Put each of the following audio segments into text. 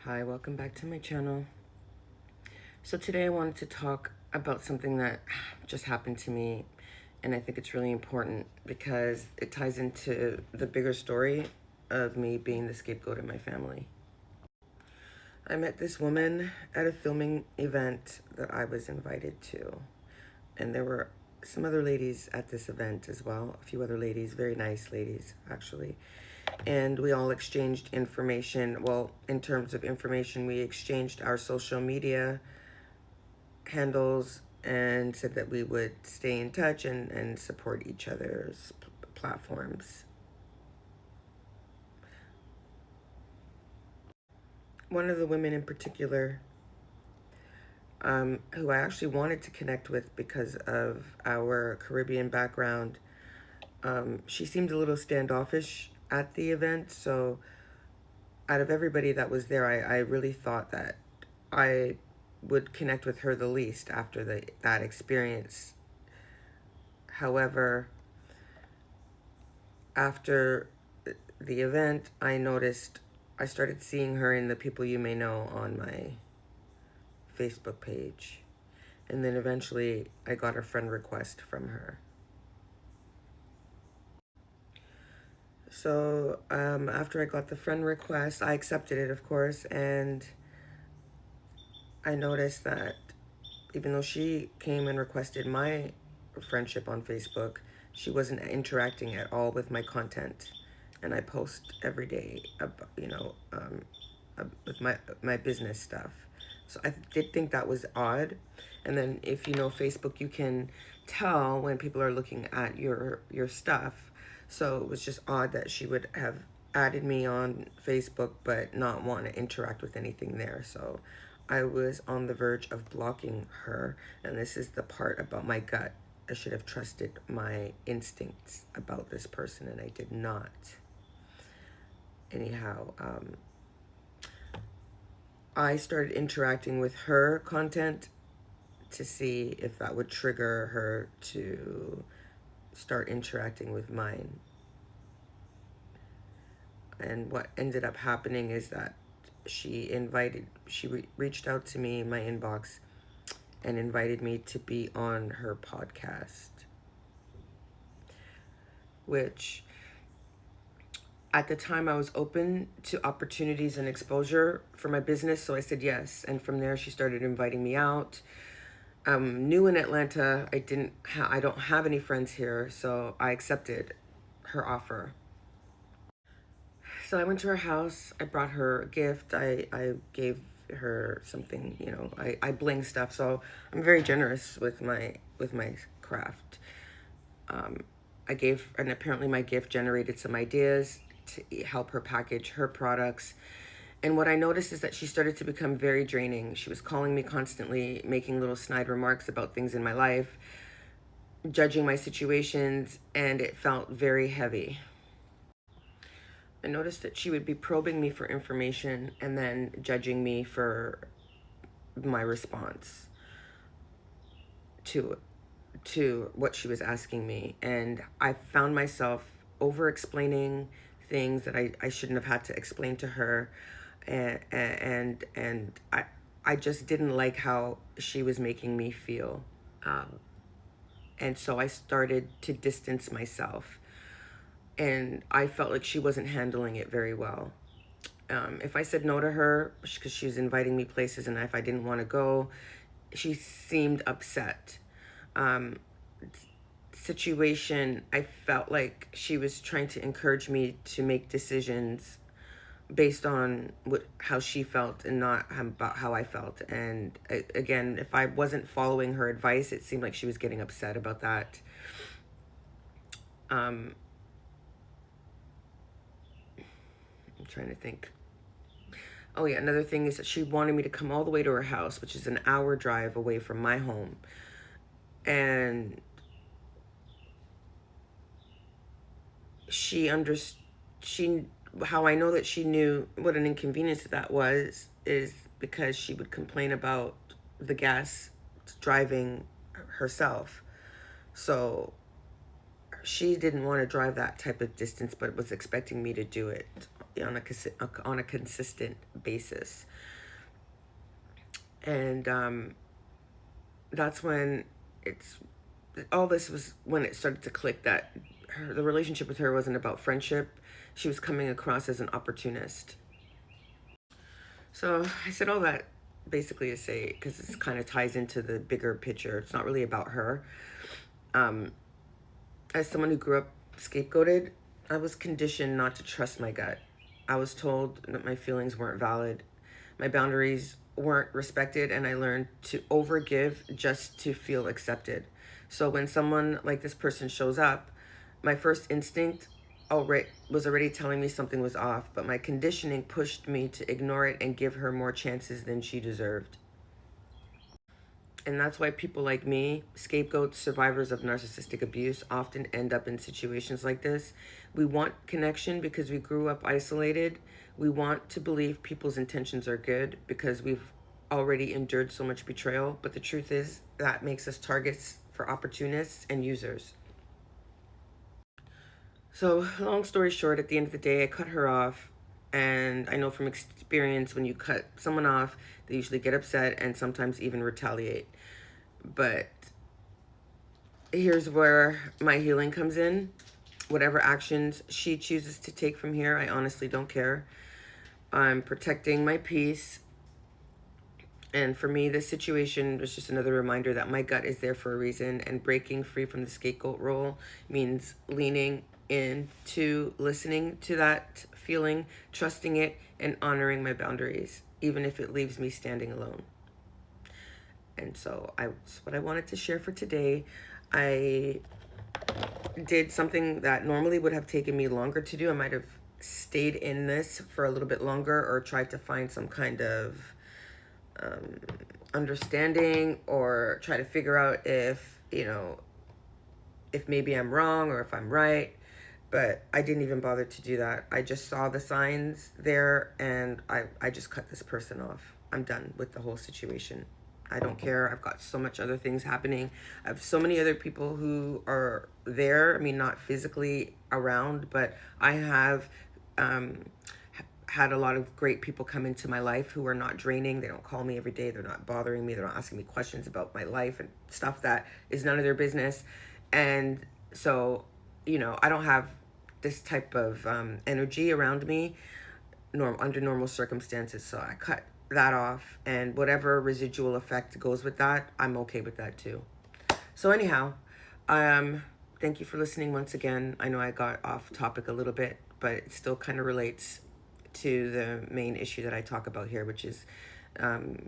Hi, welcome back to my channel. So today I wanted to talk about something that just happened to me, and I think it's really important because it ties into the bigger story of me being the scapegoat in my family. I met this woman at a filming event that I was invited to, and there were some other ladies at this event as well, a few other ladies, very nice ladies actually. And we all exchanged information. Well, in terms of information, we exchanged our social media handles and said that we would stay in touch and support each other's platforms. One of the women in particular, who I actually wanted to connect with because of our Caribbean background, she seemed a little standoffish at the event. So out of everybody that was there, I really thought that I would connect with her the least after that experience. However, after the event, I started seeing her in the People You May Know on my Facebook page. And then eventually I got a friend request from her. So after I got the friend request, I accepted it, of course, and I noticed that even though she came and requested my friendship on Facebook, she wasn't interacting at all with my content. And I post every day about, with my business stuff. So I did think that was odd. And then if you know Facebook, you can tell when people are looking at your stuff. So it was just odd that she would have added me on Facebook but not want to interact with anything there. So I was on the verge of blocking her, and this is the part about my gut. I should have trusted my instincts about this person, and I did not. Anyhow, I started interacting with her content to see if that would trigger her to start interacting with mine. And what ended up happening is that she reached out to me in my inbox and invited me to be on her podcast, which at the time I was open to opportunities and exposure for my business, so I said yes. And from there, she started inviting me out. I'm new in Atlanta. I don't have any friends here, so I accepted her offer. So I went to her house. I brought her a gift. I gave her something, I bling stuff. So I'm very generous with my craft. And apparently my gift generated some ideas to help her package her products. And what I noticed is that she started to become very draining. She was calling me constantly, making little snide remarks about things in my life, judging my situations, and it felt very heavy. I noticed that she would be probing me for information and then judging me for my response to what she was asking me. And I found myself over explaining things that I shouldn't have had to explain to her. And I just didn't like how she was making me feel. And so I started to distance myself. And I felt like she wasn't handling it very well. If I said no to her, because she was inviting me places, and if I didn't want to go, she seemed upset. Situation, I felt like she was trying to encourage me to make decisions based on how she felt and not about how I felt. And again, if I wasn't following her advice, it seemed like she was getting upset about that. I'm trying to think. Oh yeah, another thing is that she wanted me to come all the way to her house, which is an hour drive away from my home. And how I know that she knew what an inconvenience that was is because she would complain about the gas driving herself. So she didn't want to drive that type of distance, but was expecting me to do it on a consistent basis. And that's when it's all this was when it started to click that the relationship with her wasn't about friendship. She was coming across as an opportunist. So I said all that basically to say, because this kind of ties into the bigger picture. It's not really about her. Um, as someone who grew up scapegoated, I was conditioned not to trust my gut. I was told that my feelings weren't valid, my boundaries weren't respected, and I learned to overgive just to feel accepted. So when someone like this person shows up, my first instinct was already telling me something was off, but my conditioning pushed me to ignore it and give her more chances than she deserved. And that's why people like me, scapegoats, survivors of narcissistic abuse, often end up in situations like this. We want connection because we grew up isolated. We want to believe people's intentions are good because we've already endured so much betrayal. But the truth is that makes us targets for opportunists and users. So, long story short, at the end of the day, I cut her off. And I know from experience, when you cut someone off, they usually get upset and sometimes even retaliate. But here's where my healing comes in. Whatever actions she chooses to take from here, I honestly don't care. I'm protecting my peace. And for me, this situation was just another reminder that my gut is there for a reason. And breaking free from the scapegoat role means leaning into listening to that feeling, trusting it, and honoring my boundaries, even if it leaves me standing alone. And so that's what I wanted to share for today. I did something that normally would have taken me longer to do. I might have stayed in this for a little bit longer or tried to find some kind of understanding or try to figure out if, if maybe I'm wrong or if I'm right. But I didn't even bother to do that. I just saw the signs there and I just cut this person off. I'm done with the whole situation. I don't care. I've got so much other things happening. I have so many other people who are there. I mean, not physically around, but I have had a lot of great people come into my life who are not draining. They don't call me every day. They're not bothering me. They're not asking me questions about my life and stuff that is none of their business. And so, I don't have this type of energy around me under normal circumstances. So I cut that off, and whatever residual effect goes with that, I'm okay with that too. So anyhow, thank you for listening once again. I know I got off topic a little bit, but it still kind of relates to the main issue that I talk about here, which is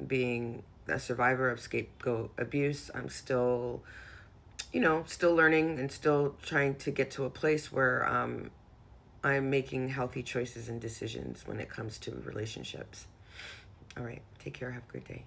being a survivor of scapegoat abuse. I'm still still learning and still trying to get to a place where I'm making healthy choices and decisions when it comes to relationships. All right. Take care. Have a great day.